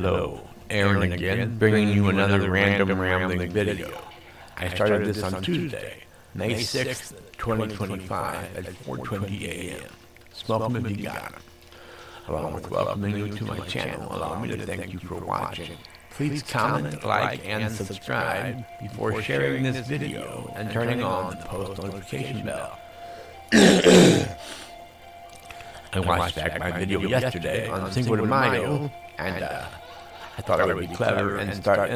Hello, Aaron again, bringing you another random rambling video. I started this on Tuesday, May 6th, 2025 at 4:20 a.m. Smoke 'em if you got 'em. Along with welcoming you to my channel, allow me to thank you for watching. Please comment, like, and subscribe before sharing this video and turning on the post notification bell. I watched back my video yesterday on Cinco de Mayo, and I thought I would be clever and start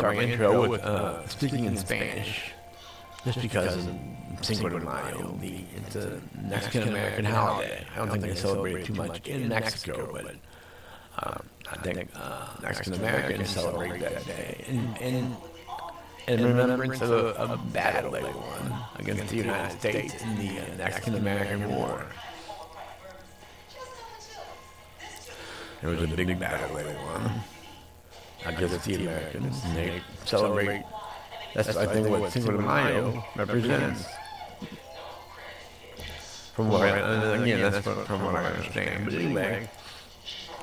my intro with speaking in Spanish, just because Cinco de Mayo, it's a Mexican-American holiday. I don't think they celebrate it too much in Mexico, but I think Mexican-Americans celebrate that day in remembrance of a battle they won against the United States in the Mexican-American War. It was a big battle they won against the Americans, and they celebrate. That's, I think, what Cinco de Mayo represents. From what I understand. But anyway,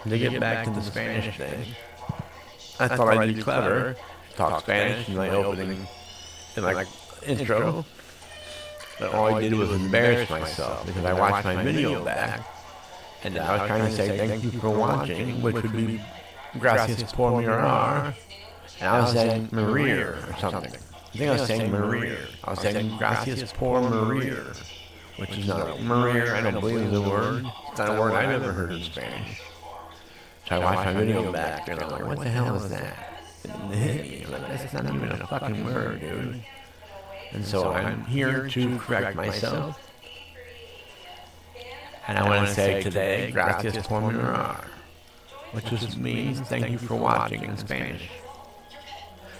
to get back to the Spanish thing, I thought I'd be clever, talk Spanish in my opening, in my intro, but all I did was embarrass myself because I watched my video back. And I was trying to say thank you for watching, which would be gracias por mirar. And I was saying Maria or something. I think I was saying Maria. I was saying gracias por Maria, which is not Maria. I don't believe is a word. It's not a word I've ever heard in Spanish. So I watched my video back and I'm like, what the hell is that? And it hit me. Like, that's not even a fucking word, dude. And so I'm here to correct myself. And I want to say today, gracias por mirar, which just means thank you for watching in Spanish.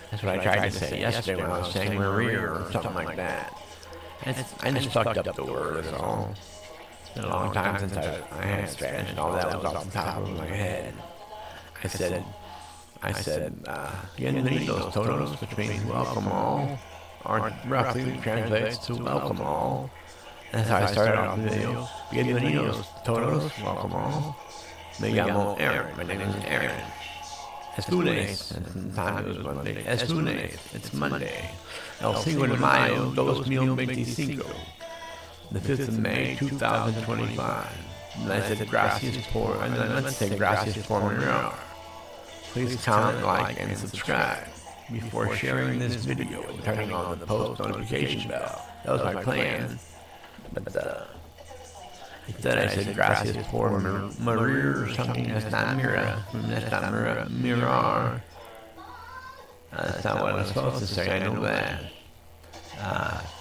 That's what I tried to say yesterday when I was saying Maria or something like that. I just fucked up the word, that's all. It's been a long time since I had Spanish and all that was off the top of my head. I said, bienvenidos todos, which means welcome all, or roughly translates to welcome all. That's how I started off the video. Bienvenidos todos, welcome all. Me llamo Aaron. My name is Aaron. Es lunes. Time it was Monday. Es lunes. It's Monday. El Cinco de Mayo 2025. The 5th of May 2025. And I said gracias por, and then let's say gracias por mirar. Please comment, like, and subscribe before sharing this video and turning on the post notification bell. That was my plan. But instead I said gracias por Maria or something. That's not Mira. That's not Mirar. That's not what I was supposed to say. I know that.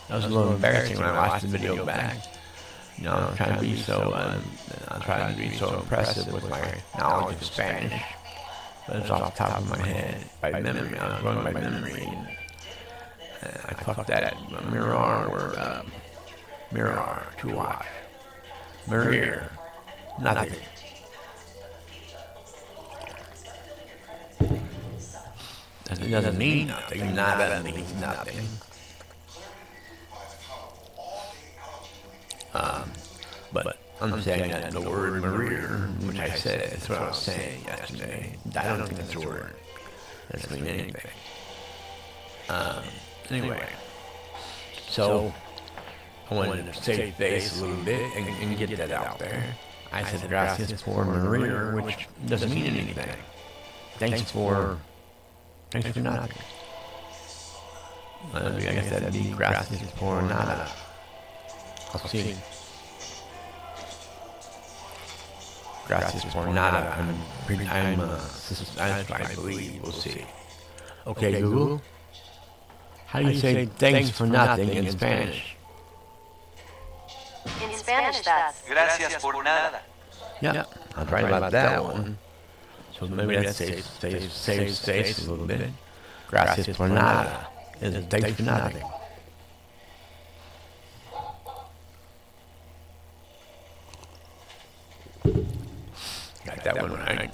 That was a little embarrassing when I watched the video back. You know, I'm trying to be so impressive with my knowledge of Spanish. But it's off the top of my head by memory. I was going by memory. And I fucked that Mirar word up. Mirar, to watch. Maria, nothing. It doesn't mean nothing. Nada means nothing. But I'm saying that the word Maria, which I said, that's what I was saying yesterday. I don't think that's a word. That doesn't mean anything. Anyway, so I wanted to save face a little bit and get that out there. I said gracias por Maria, which doesn't mean anything. Thanks for nothing. I guess that'd be gracias por nada. I'll see. Gracias por nada. I believe. We'll see. Okay, Google. How do you say thanks for nothing in Spanish? In Spanish, that's gracias por nada. Yeah, I'll try about that one. So maybe that saves face a little bit. Gracias por nada is thanks for nothing. Got that one right.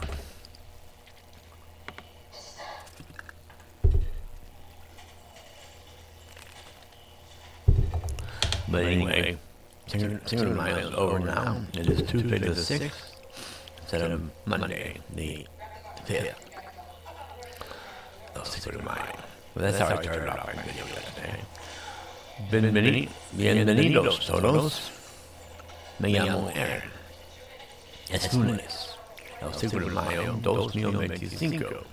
But anyway, Cinco de Mayo is over now. It is Tuesday the 6th instead of Monday the 5th. secret of mine. Well, that's how I started off my video yesterday. Bienvenidos todos. Me llamo Aaron. Es lunes. El secret of mayo 2025.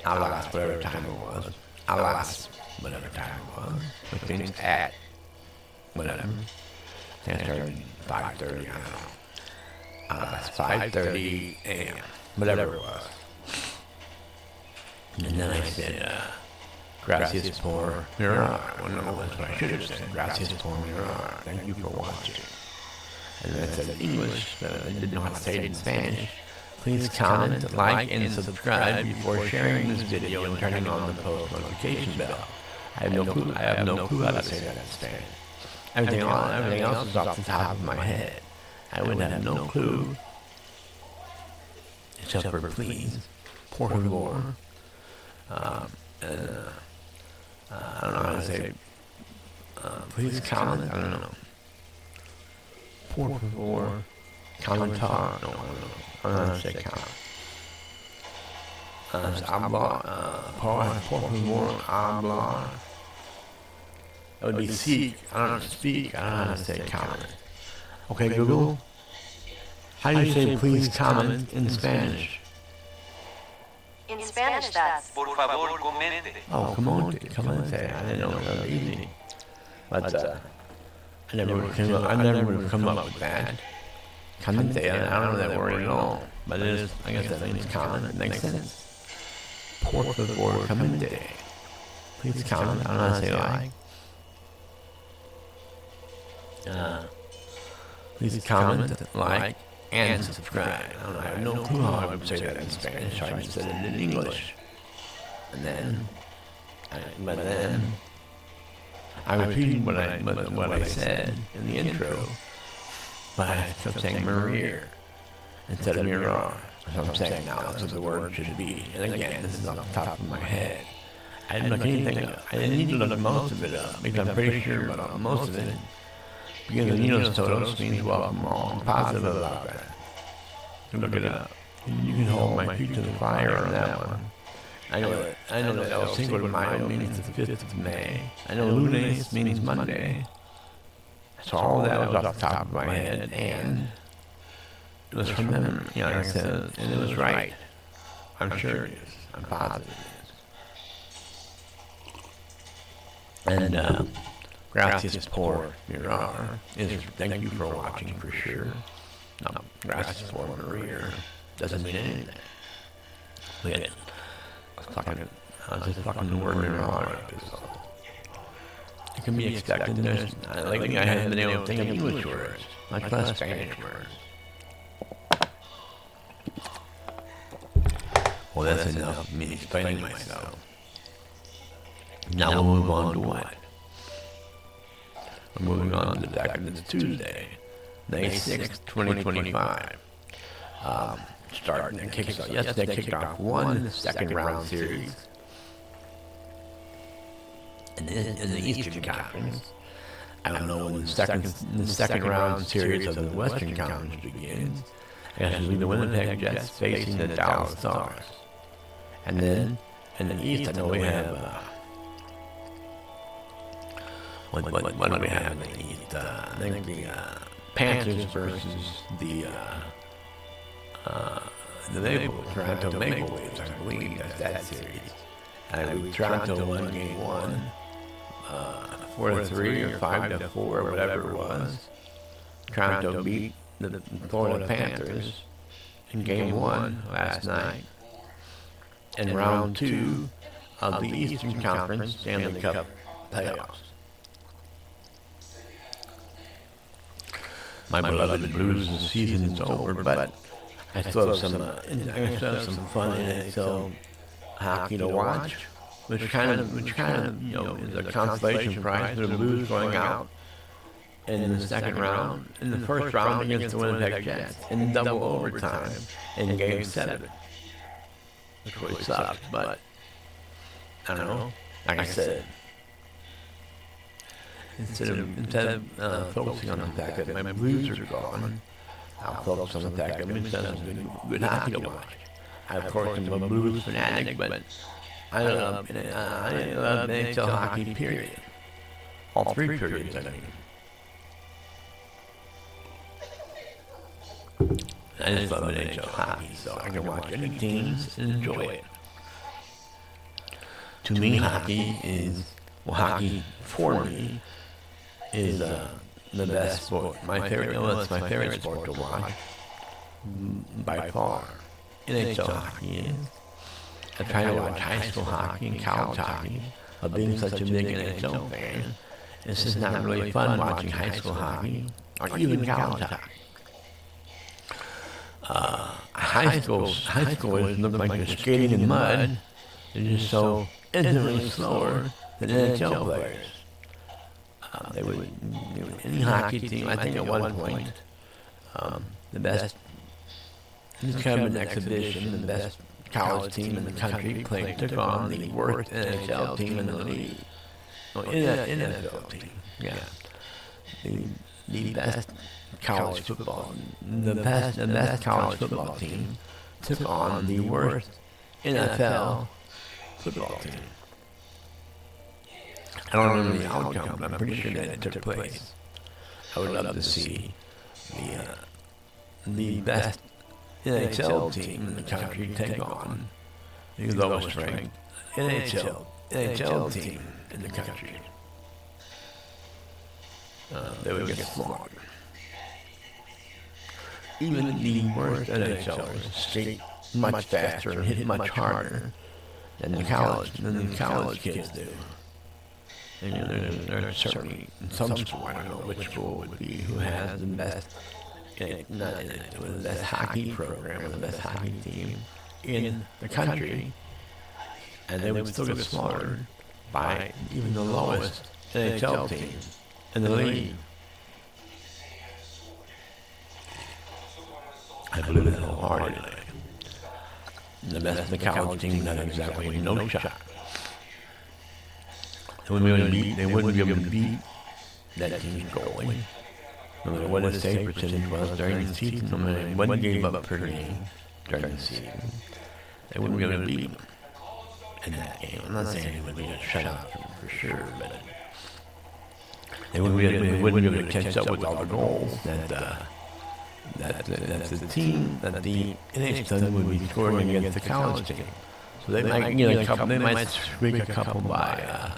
Alas, whatever time it was. Alas, whatever time it was. Which means at whatever. I started 5:30, I don't know. Alas, 5:30 a.m. Whatever it was. And then I said, gracias por mirar. Well, no, that's what I should have said. Gracias por mirar. Thank you for watching. And then I said in English, but I didn't know how to say it in Spanish. Please comment, like, and subscribe before sharing this video and turning on the post notification bell. I have no clue how to say that in Spanish. Everything else is off the top of my head. I would have no clue. Except for please, por favor. I don't know how to say. Please comment. I don't know. Por favor. Commentar. No, I don't know. I don't know how to say comment. Por favor, habla. That would be seek. I don't know how to speak. I don't know how to say comment. Okay, Google. How do you say please comment in Spanish? In Spanish, that's Por favor, comente. Oh, comente. I didn't know it was easy. But I never would have come up with that. Comente, I don't know that word at all. But it is, I guess that means comment. It makes sense. Por favor, comente. Please comment. I don't know how to say like. Please comment, like, and subscribe. I have no clue how I would say that in Spanish. I just said it in English. And then, I repeated what I said in the intro, but I kept saying Maria instead of Mirar. So I'm saying now that's what the word should be. And again, this is off the top of my head. I didn't look anything up. I didn't need to look most of it up because I'm pretty sure about most of it. Bienvenidos todos means welcome all. I'm positive about that. Look it up. You can hold my feet to the fire on that one. I know that El Cinco de Mayo means the 5th of May. I know lunes means Monday. So all that was off the top of my head, and it was from memory. You know, like I said, and it was right. I'm sure it is. I'm positive it is. And gracias por mirar is thank you for watching for sure. No, gracias por mirar doesn't mean anything. But I was just fucking the word mirar. It can be expected. There's, lately I haven't been able to think of English words, much less Spanish words. Well, that's enough of me explaining myself. Now we'll move on to what? We're moving on to the fact that it's Tuesday, May 6th, 2025. Starting and kicks off. Yesterday kicked off one second round series in the Eastern Conference. I don't know when the second round series of the Western Conference begins. And it'll be the Winnipeg Jets facing the Dallas Stars. And then in the East, I know we have. What do we have in the East? I think the Panthers versus the Toronto Maple Leafs, I believe that's that series. I believe Toronto won game 1, 4-3 or 5-4, whatever it was. Toronto beat the Florida Panthers in game 1 last night. In round 2 of the Eastern Conference Stanley Cup playoffs. My beloved Blues season is over, but I still have some fun in it. So hockey to watch, which kind of is a consolation prize for the Blues going out in the second round, in the first round against the Winnipeg Jets in double overtime in Game 7, which really sucked. But I don't know. Like I said. Instead of focusing on the fact that my Blues are gone, I'll focus on the fact that we've done some good hockey to watch. of course, I'm a Blues fanatic, but I love NHL hockey, period. All three periods, I mean. I just love NHL hockey, so I can watch any teams and enjoy it. To me, hockey for me is the best sport. It's my favorite sport to watch by far. NHL hockey is. I try to watch high school hockey and college hockey. Of being such a big NHL fan, it's just not really fun watching high school hockey or even college hockey. High schoolers look like they're skating in mud. They're just so infinitely slower than NHL players. Any hockey team, I think at one point, the best, this kind of an exhibition, the best college team in the country took on the worst NHL team in the league. No, NFL team, yeah. The best college football, the best college football team took on the worst NFL football team. I don't remember the outcome, but I'm pretty sure that it took place. I would love to see the best NHL team in the country take on the lowest ranked NHL team in the country. They would get slaughtered. Even the worst NHLers skate much faster and hit much harder than the college kids do. And there's certainly in some school, I don't know which school would be, who has the best, the best hockey program or the best hockey team in the country, and they would still get slaughtered by even the lowest NHL team in the league. I believe it wholeheartedly. The best of the college team got exactly no shot. They wouldn't be able to beat that team's goalie. No matter what his save percentage was during the season, no matter what gave up per game during the season, they wouldn't be able to beat him in that game. I'm not saying they would be a shutout for sure, but they wouldn't be able to catch up with all the goals that the team, that the NHL would be scoring against the college team. So they might get a couple, they might squeak a couple by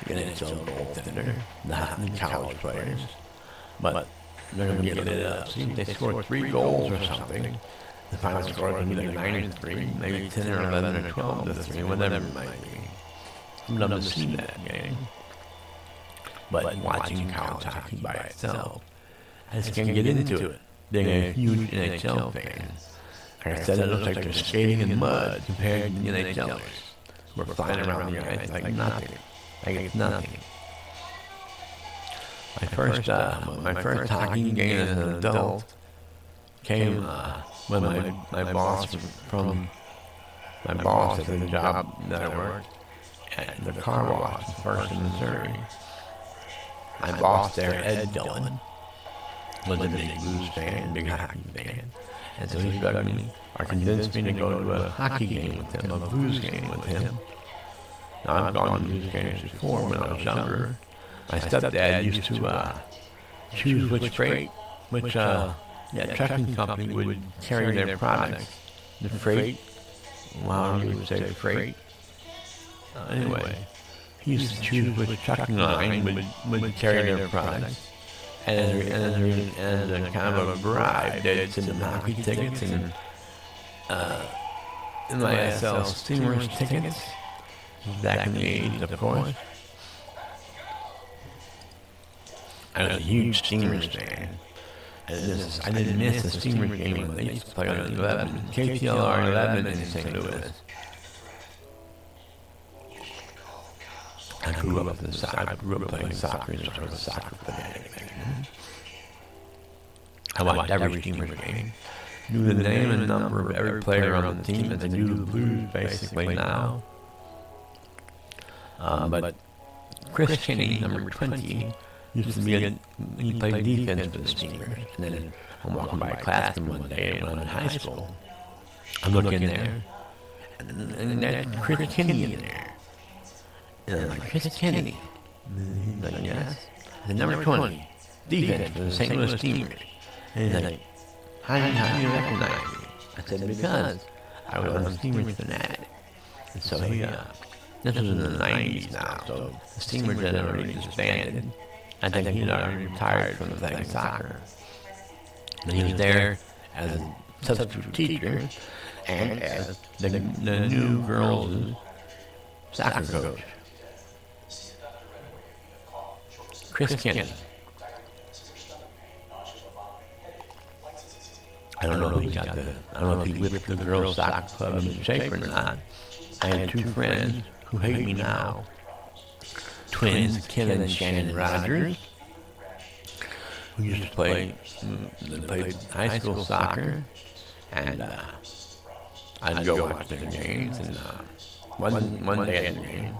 the NHL goaltender, the college players. But they're going to get lit up. See, if they score 3 goals or something, the final score can be like 9-3, maybe 10 or 11 or 12-3, whatever it might be. I'd love to see that game. But watching college hockey by itself, I just can't get into it. Being a huge NHL fan, like I said, it looks like they're skating in mud compared to the NHLers. We're flying around the ice like nothing. Like it's nothing. My first hockey game as an adult came when my boss at the job that I worked at the car wash, First in Missouri. My boss there, Ed Dillon, was a big Blues fan, big hockey fan. And so he drugged me, or convinced me to go to a hockey game with him, a Blues game with him. Now, I've gone to Blues games before when I was younger. My stepdad used to choose which trucking company would carry their products. The freight, well, he would say freight. Anyway, he used to choose which trucking line would carry their products. And as a kind of a bribe, they'd send them hockey tickets and NISL Steamers tickets. Back in the 80s, of course. I was a huge Steamers fan. And I didn't miss the Steamers game when they used to play on 11, KTLR 11 in St. Louis. I grew up playing soccer and started a soccer fanatic. I watched every Steamers game. Knew the name and number of every player on the team as I knew the Blues basically now. But Chris Kinney, number 20, used to be he played defense for the Steamers. And then I'm walking by a classroom one day when I'm in high school. I look in there, and that's Chris Kennedy in there. And I'm like, Chris Kennedy? And he's like, yes. The number 20, defense for the St. Louis Steamers. And he's like, how do you recognize me? I said, because I was a Steamers fanatic. And so he, this was in the 90s now, so the Steamers had already disbanded. I think he'd already retired from the thing soccer. But he was there as a substitute teacher and as the new girls' soccer coach. Chris Kennedy. I don't know if he whipped the girls' soccer club into shape or not. I had two friends who hate me now. Twins, Ken and Shannon Rogers, who used to play, they played high school soccer, and I'd go watch their games, and one day at the game,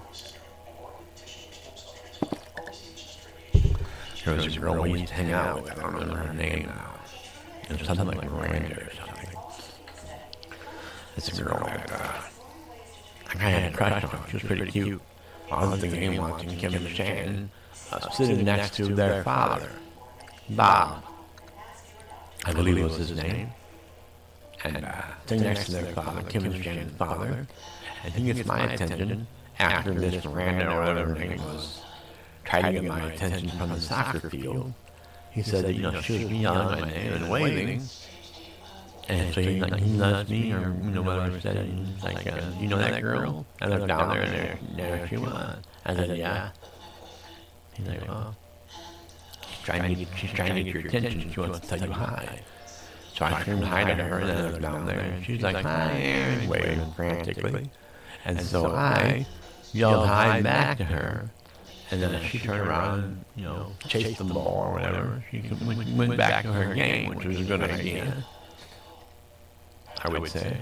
there was a girl we used to hang out with, I don't remember her name now. It was something like Miranda or something. It's a girl that I kind of had a crush on. She was pretty cute. I was at the game watching Kim and Shannon sitting next to their father, Bob, I believe was his name. And sitting next to their father, Kim and Shannon's father. And he gets my attention after this Miranda or whatever her name was tried to get my attention from the soccer field. He said that, she was yelling my name and waving. And so he nudged me, or, whatever he said. He's like, you know that girl? I looked down there, and there she was. I said, yeah. He's like, well, she's trying to get your attention. She wants to tell you hi. So I turned hi to her, and then I looked down there, and she's like, hi, Aaron, waving frantically. And so I yelled hi back to her. And then she turned around and, chased the ball or whatever. She went back to her game, which was a good idea, I would say.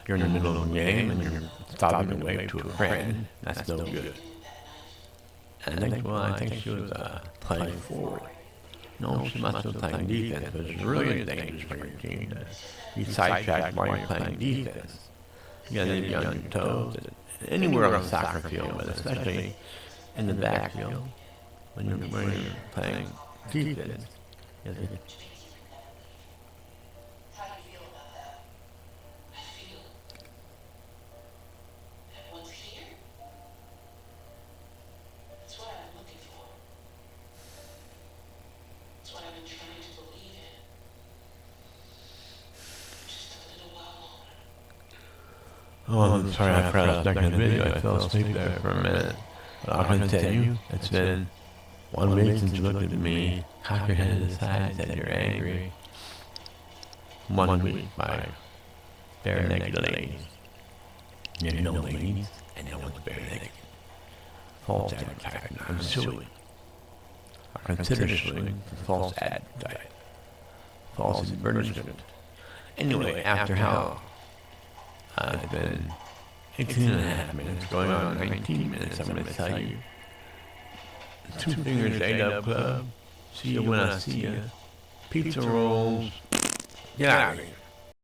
You're in the middle of a game and you're stopping to wave to a friend. That's no good. And I think she was playing forward. No, she must have been playing defense, but it's really dangerous for your team to be sidetracked while you're playing defense. You gotta be on your toes. Anywhere on the soccer field, but especially in the backfield when you're playing defense. How do you feel about that? I feel everyone's here. That's what I've been looking for. That's what I've been trying to believe in. Just a little while longer. Oh, I'm sorry, I forgot I was back in the video. I fell asleep there for a minute. But I can tell you, it's been 1 week since you looked at me, cocked your head to the side, said you're angry. 1 week by bare naked ladies. You know ladies, and no one's bare naked. False advertising. I'm suing. I consider suing for false advertising. False advertisement. Anyway, after how it's been 18 and a half minutes, going on 19 minutes, I'm going to tell you. Two Fingers A-Dub Club. See you when I see you. Pizza rolls. Get out of here.